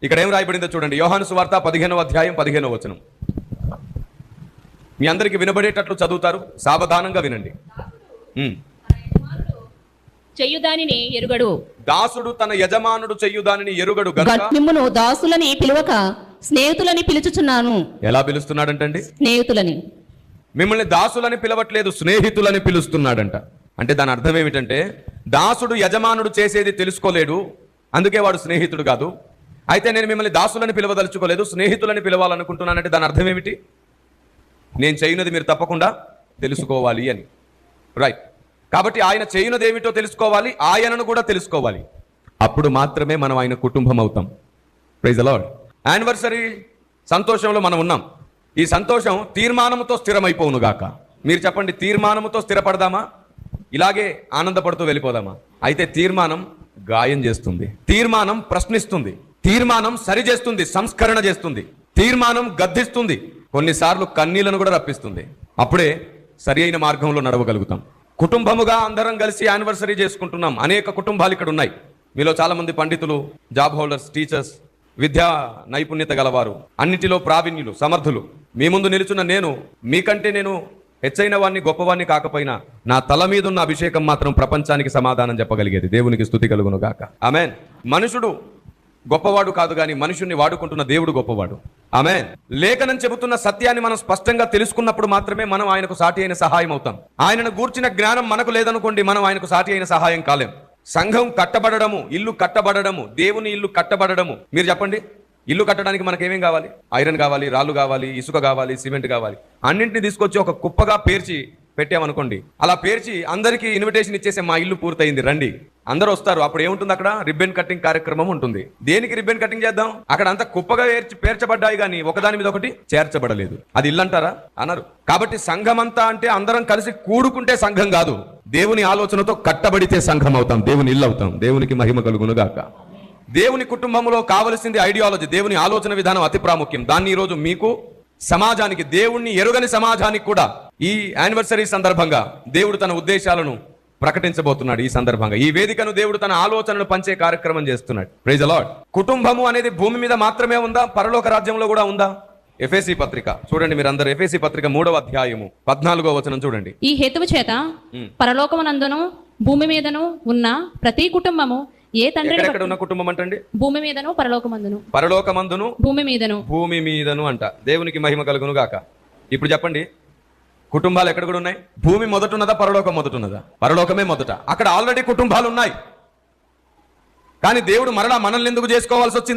ఇక్కడ ఏం రాయబడిందో చూడండి. యోహాను సువార్త 15వ అధ్యాయం 15వ వచనం. మీ అందరికి వినబడేటట్లు చదువుతారు, సావధానంగా వినండి. చెయ్యుదానిని ఎరుగడు. దాసుడు తన యజమానుడు చెయ్యుదానిని ఎరుగడు గనుక మిమ్మును దాసులని పిలువక స్నేహితులని పిలుచుచున్నాను. ఎలా పిలుస్తున్నాడంటండి? స్నేహితులని. మిమ్మల్ని దాసులని పిలవట్లేదు, స్నేహితులని పిలుస్తున్నాడంట. అంటే దాని అర్థం ఏమిటంటే, దాసుడు యజమానుడు చేసేది తెలుసుకోలేడు, అందుకే వాడు స్నేహితుడు కాదు. అయితే నేను మిమ్మల్ని దాసులని పిలవదలుచుకోలేదు, స్నేహితులని పిలవాలనుకుంటున్నానంటే దాని అర్థం ఏమిటి? నేను చేయనది మీరు తప్పకుండా తెలుసుకోవాలి అని. రైట్. కాబట్టి ఆయన చేయనది ఏమిటో తెలుసుకోవాలి, ఆయనను కూడా తెలుసుకోవాలి. అప్పుడు మాత్రమే మనం ఆయన కుటుంబం అవుతాం. Praise the lord. యానివర్సరీ సంతోషంలో మనం ఉన్నాం. ఈ సంతోషం తీర్మానంతో స్థిరమైపోవును గాక. మీరు చెప్పండి, తీర్మానంతో స్థిరపడదామా, ఇలాగే ఆనందపడుతూ వెళ్ళిపోదామా? అయితే తీర్మానం గాయం చేస్తుంది, తీర్మానం ప్రశ్నిస్తుంది, తీర్మానం సరిచేస్తుంది, సంస్కరణ చేస్తుంది, తీర్మానం గద్దిస్తుంది, కొన్నిసార్లు కన్నీళ్లను కూడా రప్పిస్తుంది. అప్పుడే సరి అయిన మార్గంలో నడవగలుగుతాం. కుటుంబముగా అందరం కలిసి యానివర్సరీ చేసుకుంటున్నాం. అనేక కుటుంబాలు ఇక్కడ ఉన్నాయి. మీలో చాలా మంది పండితులు, జాబ్ హోల్డర్స్, టీచర్స్, విద్యా నైపుణ్యత గలవారు, అన్నిటిలో ప్రావీణ్యులు, సమర్థులు. మీ ముందు నిలుచున్న నేను మీకంటే నేను హెచ్చైన వాడిని, గొప్పవాడిని కాకపోయినా నా తల మీద ఉన్న అభిషేకం మాత్రం ప్రపంచానికి సమాధానం చెప్పగలిగేది. దేవునికి స్తుతి కలుగును గాక. ఆమేన్. మనుషుడు గొప్పవాడు కాదు, కానీ మనుషుణ్ణి వాడుకుంటున్న దేవుడు గొప్పవాడు. ఆమేన్. లేఖనం చెబుతున్న సత్యాన్ని మనం స్పష్టంగా తెలుసుకున్నప్పుడు మాత్రమే మనం ఆయనకు సాటి అయిన సహాయం అవుతాం. ఆయనను గూర్చిన జ్ఞానం మనకు లేదనుకోండి, మనం ఆయనకు సాటి అయిన సహాయం కాలేం. సంఘం కట్టబడము, ఇల్లు కట్టబడము, దేవుని ఇల్లు కట్టబడము. మీరు చెప్పండి, ఇల్లు కట్టడానికి మనకేమేం కావాలి? ఐరన్ కావాలి, రాళ్ళు కావాలి, ఇసుక కావాలి, సిమెంట్ కావాలి. అన్నింటిని తీసుకొచ్చి ఒక కుప్పగా పేర్చి పెట్టామనుకోండి, అలా పేర్చి అందరికీ ఇన్విటేషన్ ఇచ్చేసే మా ఇల్లు పూర్తయింది రండి, అందరూ వస్తారు. అప్పుడు ఏముంటుంది? అక్కడ రిబ్బన్ కటింగ్ కార్యక్రమం ఉంటుంది. దేనికి రిబ్బన్ కటింగ్ చేద్దాం? అక్కడ అంతా కుప్పగా పేర్చబడ్డాయి, కానీ ఒకదాని మీద ఒకటి చేర్చబడలేదు. అది ఇల్లు అంటారా? అన్నారు. కాబట్టి సంఘం అంతా అంటే అందరం కలిసి కూడుకుంటే సంఘం కాదు, దేవుని ఆలోచనతో కట్టబడితే సంఘం అవుతాం, దేవుని ఇల్లు అవుతాం. దేవునికి మహిమ కలుగును గాక. దేవుని కుటుంబంలో కావలసింది ఐడియాలజీ, దేవుని ఆలోచన విధానం అతి ప్రాముఖ్యం. దాన్ని ఈరోజు మీకు, సమాజానికి, దేవుణ్ణి ఎరుగని సమాజానికి కూడా ఈ యానివర్సరీ సందర్భంగా దేవుడు తన ఉద్దేశాలను ప్రకటించబోతున్నాడు. ఈ సందర్భంగా ఈ వేదికను దేవుడు తన ఆలోచనను పంచే కార్యక్రమం చేస్తున్నాడు. Praise the Lord. కుటుంబము అనేది భూమి మీద మాత్రమే ఉందా? పరలోక రాజ్యంలో కూడా ఉందా? ఎఫెసీ పత్రిక చూడండి, మీరందరూ ఎఫెసీ పత్రిక 3వ అధ్యాయము 14వ వచనం చూడండి. ఈ హేతువు చేత పరలోకమునందును భూమి మీదను ఉన్న ప్రతి కుటుంబము ఏ తండ్రి ఎక్కడ ఉన్న కుటుంబం అంటండి? భూమి మీదను పరలోకమందును, పరలోకమందును భూమి మీదను అంట. దేవునికి మహిమ కలుగును గాక. ఇప్పుడు చెప్పండి, కుటుంబాలు ఎక్కడ కూడా ఉన్నాయి? భూమి మొదట ఉన్నదా, పరలోకం మొదట ఉన్నదా? పరలోకమే మొదట. అక్కడ ఆల్రెడీ కుటుంబాలు ఉన్నాయి. కానీ దేవుడు మరలా మనల్ని ఎందుకు చేసుకోవాల్సి వచ్చింది?